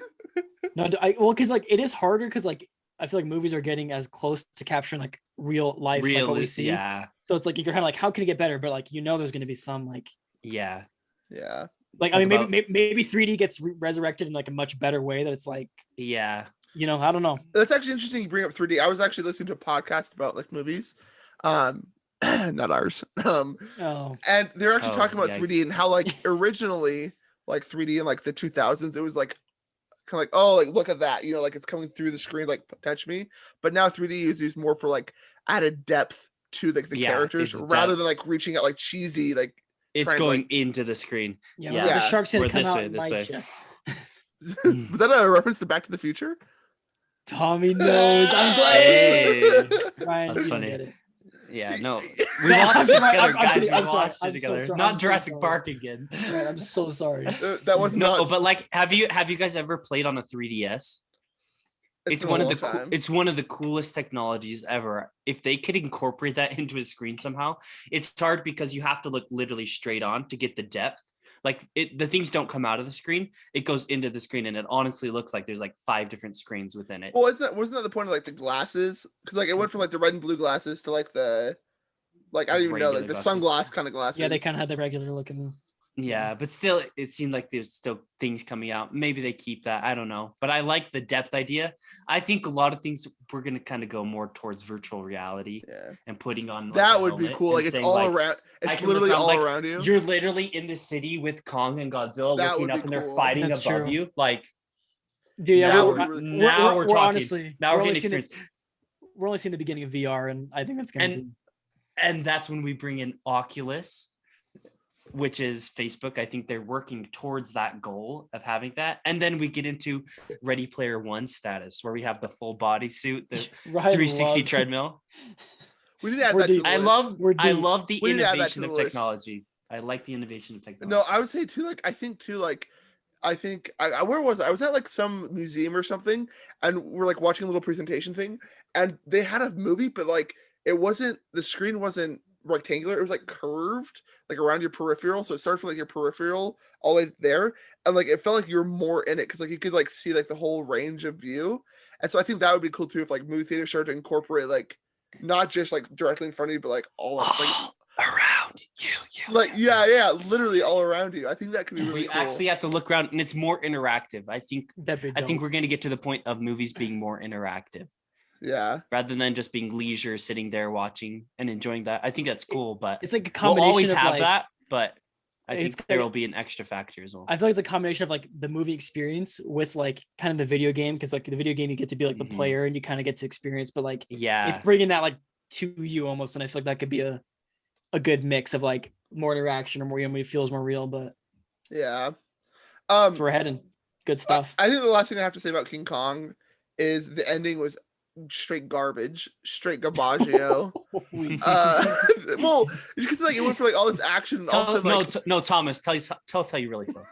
No, because like it is harder because like I feel like movies are getting as close to capturing like real life, like what we Really, see. yeah. So it's like you're kind of like, how can it get better? But like there's going to be some like Yeah. Yeah. I Talk mean about- maybe 3D gets resurrected in like a much better way that it's like Yeah. I don't know. That's actually interesting you bring up 3D. I was actually listening to a podcast about like movies. Not ours. Oh, And they're actually Oh, talking about yikes. 3D and how like originally like 3D in like the 2000s, it was like kind of like, oh, like look at that, like it's coming through the screen, like touch me. But now 3D is used more for like added depth to like the Yeah, characters it's rather depth. than like reaching out like cheesy like It's Friend, going like- into the screen. yeah. Yeah. The shark's gonna We're come this out way, and this bite way. you. was that a reference to Back to the Future? Tommy knows. I'm glad. Hey. Ryan, That's you don't funny. get it. Yeah, no. We I'm watched it sorry, together, I'm guys. kidding, We I'm sorry, watched I'm it so together. sorry, Not I'm so Jurassic sorry. Park again. Ryan, I'm so sorry. That was No, not. but like, have you guys ever played on a 3DS? It's been a one of long the time. it's one of the coolest technologies ever. If they could incorporate that into a screen somehow, it's hard because you have to look literally straight on to get the depth. Like the things don't come out of the screen; it goes into the screen, and it honestly looks like there's like 5 different screens within it. Well, wasn't that the point of like the glasses? Because like it went from like the red and blue glasses to like the I don't even know, like Regular the glasses. sunglass kind of glasses. Yeah, they kind of had the regular looking. Yeah, but still, it seemed like there's still things coming out. Maybe they keep that. I don't know. But I like the depth idea. I think a lot of things we're gonna kind of go more towards virtual reality and putting on that would be cool. Like it's all around. It's literally all around you. You're literally in the city with Kong and Godzilla looking up, and they're fighting above you. Like, dude, yeah, now we're talking. Honestly, now we're getting experience. We're only seeing the beginning of VR, and I think that's gonna be. And that's when we bring in Oculus, which is Facebook. I think they're working towards that goal of having that. And then we get into Ready Player One status, where we have the full bodysuit, the 360 treadmill. We need to add that to the list. I love the innovation of technology. I like the innovation of technology. No, I would say too, like, I think where was I? I was at like some museum or something, and we're like watching a little presentation thing, and they had a movie, but like the screen wasn't rectangular, it was like curved, like around your peripheral, so it started from like your peripheral all the way there, and like it felt like you're more in it because like you could like see like the whole range of view. And so I think that would be cool too if like movie theaters started to incorporate like not just like directly in front of you, but like all around you. Like yeah, literally all around you. I think that could be really cool. We actually have to look around, and it's more interactive. I think we're going to get to the point of movies being more interactive. Yeah. Rather than just being leisure, sitting there watching and enjoying that. I think that's cool, but it's like a combination. We'll always have like, that, but I think there will be an extra factor as well. I feel like it's a combination of like the movie experience with like kind of the video game, because like the video game you get to be like the player and you kind of get to experience, but like it's bringing that like to you almost, and I feel like that could be a good mix of like more interaction or more, it feels more real. But yeah, that's where we're heading. Good stuff. I think the last thing I have to say about King Kong is the ending was straight garbage, straight garbaggio. Well, because like it went for like all this action, and all of a sudden, no, Thomas, tell us how you really feel.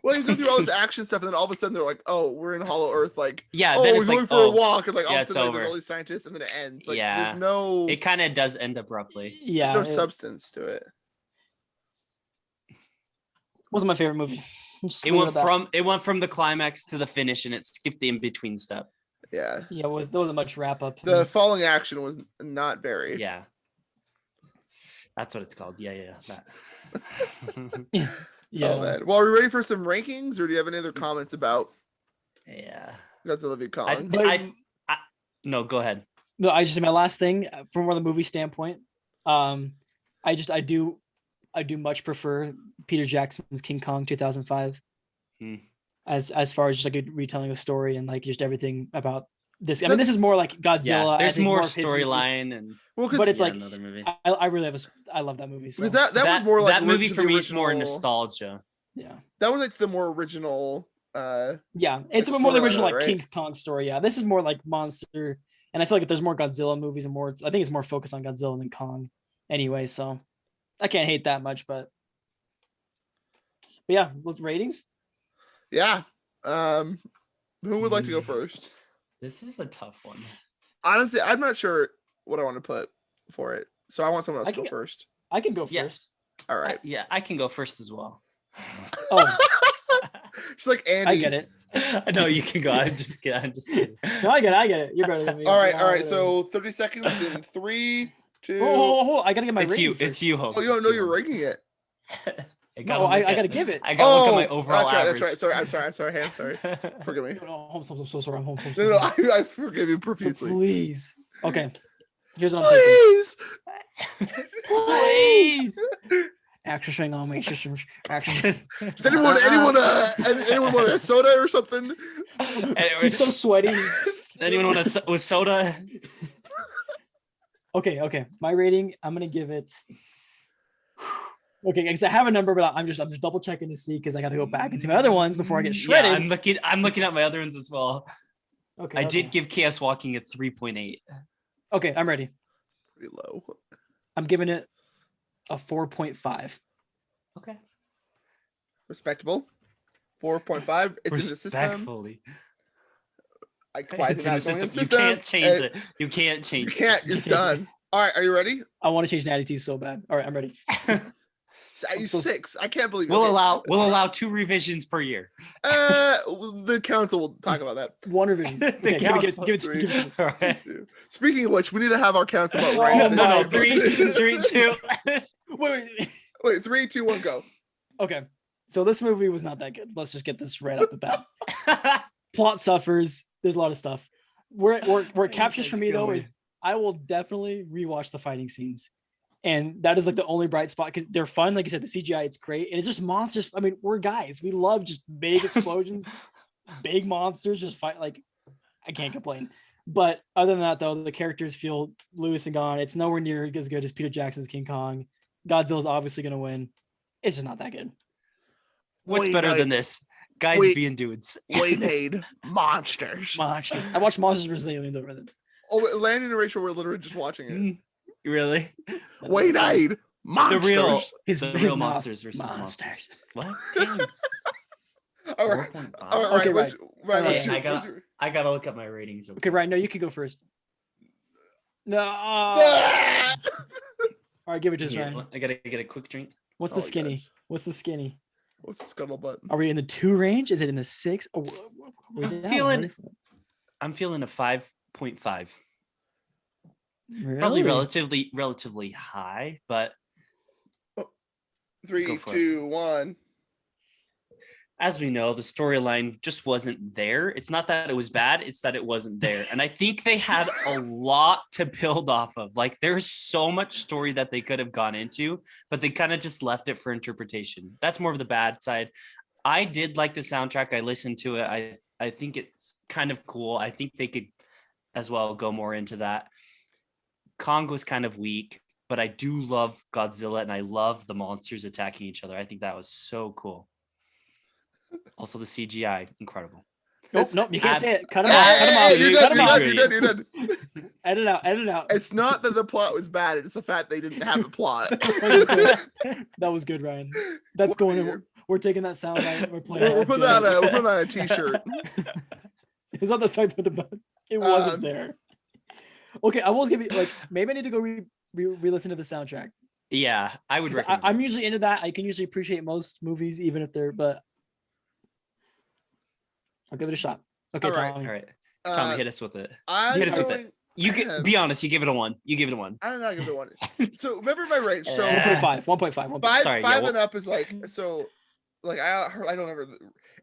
Well, you go through all this action stuff, and then all of a sudden they're like, "Oh, we're in Hollow Earth." Like, then we're it's going like, for a walk, and like all of a sudden like, there's all these scientists, and then it ends. Like, there's no. It kind of does end abruptly. Yeah, there's no substance to it. Wasn't my favorite movie. It went from the climax to the finish, and it skipped the in between step. Yeah. Yeah, there wasn't much wrap up. The falling action was not very. Yeah. That's what it's called. Yeah. That. Yeah. Oh man. Well, are we ready for some rankings, or do you have any other comments about? Yeah. Godzilla v Kong. No, go ahead. No, I just my last thing from more the movie standpoint. I do much prefer Peter Jackson's King Kong 2005. As far as just like a retelling of story and like just everything about this. I mean, this is more like Godzilla. Yeah, there's more storyline, and but it's like another movie. I love that movie. So. Because that was more like that movie for me is more nostalgia. Yeah, that was like the more original. It's more the original like King Kong story. Yeah, this is more like monster, and I feel like there's more Godzilla movies and more. I think it's more focused on Godzilla than Kong, anyway. So I can't hate that much, but yeah, those ratings. Yeah. Who would like to go first? This is a tough one. Honestly, I'm not sure what I want to put for it. So I want someone else to go first. I can go first. All right. I can go first as well. Oh. She's like Andy. I get it. No, you can go. I'm just kidding. No, I get it. You're better than me. All right. So 30 seconds in 3, 2. Oh, I gotta get my rating. It's you, Hope. Oh, you don't know you're ranking it. I gotta give it. I gotta look at my overall average. That's right. I'm sorry. Hey, I'm sorry. Forgive me. No, I'm so sorry. I'm home. No, I forgive you profusely. Please. Okay. Here's what I'm thinking. Please. Action string on me. Action. Does anyone want a soda or something? He's so sweaty. Anyone want a soda? Okay. My rating, I'm gonna give it. Okay, because I have a number, but I'm just double checking to see because I got to go back and see my other ones before I get shredded. Yeah, I'm looking at my other ones as well. Okay. I did give Chaos Walking a 3.8. Okay, I'm ready. Pretty low. I'm giving it a 4.5. Okay. Respectable. 4.5. It's in the system. Respectfully. It's in the system. You can't change it. You can't change it. You can't. It's done. All right. Are you ready? I want to change Natty T so bad. All right, I'm ready. So 6. I can't believe we'll allow 2 revisions per year. The council will talk about that. 1 revision. Okay, give it to me. All right. Speaking of which, we need to have our council about No, 3, 2. Wait, 3, 2, 1, go. Okay, so this movie was not that good. Let's just get this right off the bat. Plot suffers. There's a lot of stuff. Where it captures for me though is I will definitely rewatch the fighting scenes, and that is like the only bright spot because they're fun. Like you said, the CGI it's great, and it's just monsters. I mean, we're guys. We love just big explosions, big monsters. Just fight. Like I can't complain. But other than that, though, the characters feel loose and gone. It's nowhere near as good as Peter Jackson's King Kong. Godzilla's obviously going to win. It's just not that good. What's better than this? Guys being dudes. Wayne monsters. Monsters. I watched Monsters vs. Aliens over this. Oh, Landon and Rachel were literally just watching it. Really? Wayne monsters. The real monsters versus monsters. What? All right. Okay, Ryan. I gotta look up my ratings. Okay, Ryan. No, you can go first. No. All right, give it to us, Ryan. I gotta get a quick drink. What's the skinny? Gosh. What's the skinny? What's the scuttlebutt? Are we in the 2 range? Is it in the 6? Oh, I'm feeling a 5.5. Really? Probably relatively high, but 3, 2, 1. As we know, the storyline just wasn't there. It's not that it was bad, it's that it wasn't there. And I think they had a lot to build off of. Like there's so much story that they could have gone into, but they kind of just left it for interpretation. That's more of the bad side. I did like the soundtrack. I listened to it. I think it's kind of cool. I think they could as well go more into that. Kong was kind of weak, but I do love Godzilla and I love the monsters attacking each other. I think that was so cool. Also, the CGI, incredible. Nope, you can't say it. Cut him off. You're done. Edit out. It's not that the plot was bad. It's the fact they didn't have a plot. That was good, Ryan. That's going in. We're taking that sound line. We're playing. We'll put that on a t-shirt. It's not the fact that it wasn't there. Okay, I will give you maybe I need to go re-listen to the soundtrack. Yeah, I would recommend. I'm usually into that. I can usually appreciate most movies, even if they're. But I'll give it a shot. Okay, Tommy. All right. Tommy, hit us with it. Hit us with it. You be honest. You give it a 1. You give it a 1. I don't know. I give it a 1. So remember my range. So 1.5. 5 and up is like so. Like I don't ever.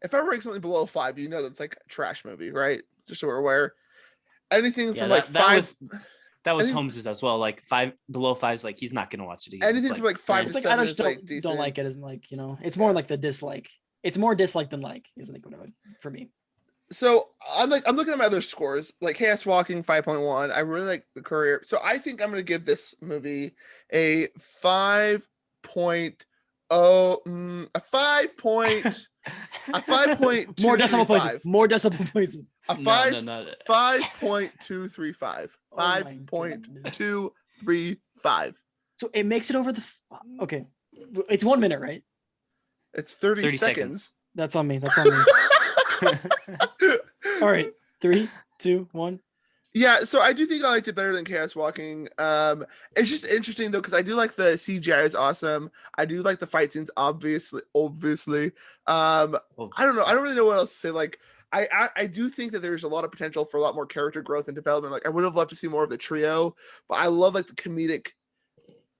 If I rank something below 5, you know that's like a trash movie, right? Just so we're aware. Anything from like 5. That was Holmes's as well. Like 5 below 5 is like he's not gonna watch it again. Anything from like 5 to 7 is like decent. Don't like it as it's more like the dislike. It's more dislike than like, isn't it? For me. So I'm looking at my other scores, like Chaos Walking 5.1. I really like The Courier. So I think I'm gonna give this movie a 5.0, a 5.2. More decimal places. A 5.235. 5.235. So it makes it over the. Okay, it's 1 minute, right? It's 30 seconds. That's on me. All right, 3, 2, 1. Yeah, so I do think I liked it better than Chaos Walking. It's just interesting though because I do like the CGI is awesome. I do like the fight scenes, obviously. I don't know. I don't really know what else to say. Like, I do think that there's a lot of potential for a lot more character growth and development. Like, I would have loved to see more of the trio, but I love like the comedic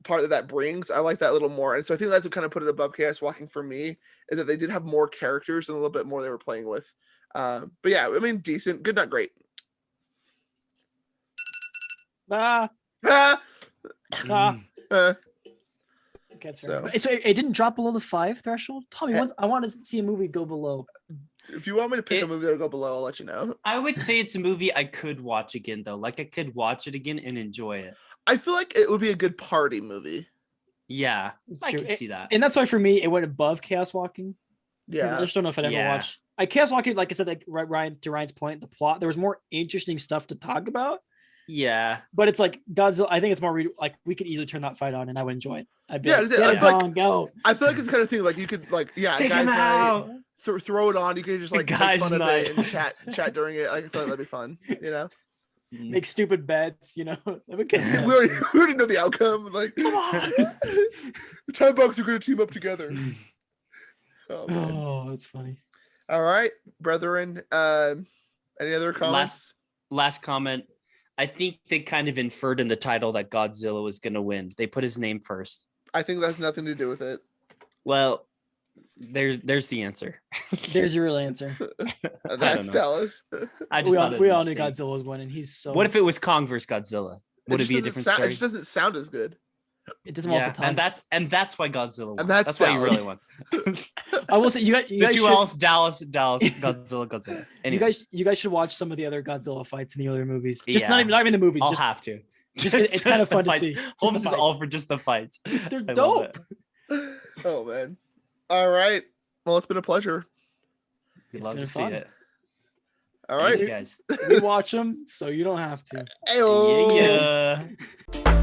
part that brings. I like that a little more, and so I think that's what kind of put it above Chaos Walking for me is that they did have more characters and a little bit more they were playing with. But yeah, I mean, decent, good, not great. Okay, that's fair. So it didn't drop below the 5 threshold. Tommy, I want to see a movie go below. If you want me to pick a movie that'll go below, I'll let you know. I would say it's a movie I could watch again though. Like I could watch it again and enjoy it. I feel like it would be a good party movie. Yeah, I can see that. And that's why for me it went above Chaos Walking. Yeah, I just don't know if I'd ever watch. Chaos Walking, like I said, like Ryan to Ryan's point, the plot there was more interesting stuff to talk about. Yeah, but it's like Godzilla. I think it's more like we could easily turn that fight on and I would enjoy it. I'd be go. I feel like it's the kind of thing like you could like take him out. Throw it on. You could just like make fun of it and chat during it. I feel like that'd be fun. You know. Make stupid bets, we already know the outcome. Like, come on, the time bugs are going to team up together. Oh, that's funny. All right, brethren. Any other comments? Last comment. I think they kind of inferred in the title that Godzilla was going to win. They put his name first. I think that has nothing to do with it. Well, There's the answer. There's your real answer. That's Dallas. We all knew Godzilla was winning. He's so. What if it was Kong versus Godzilla? Would it be a different story? It just doesn't sound as good. It doesn't want the time. And that's why Godzilla won. And that's why you really won. I will say you guys Dallas, Godzilla. Anyway. You guys should watch some of the other Godzilla fights in the other movies. Just not even the movies. I'll have to. It's kind of fun to see. Holmes is all for just the fights. They're dope. Oh man. All right. Well, it's been a pleasure. We'd love to see it. All right, thanks, guys. We watch them, so you don't have to. Ayo. Yeah.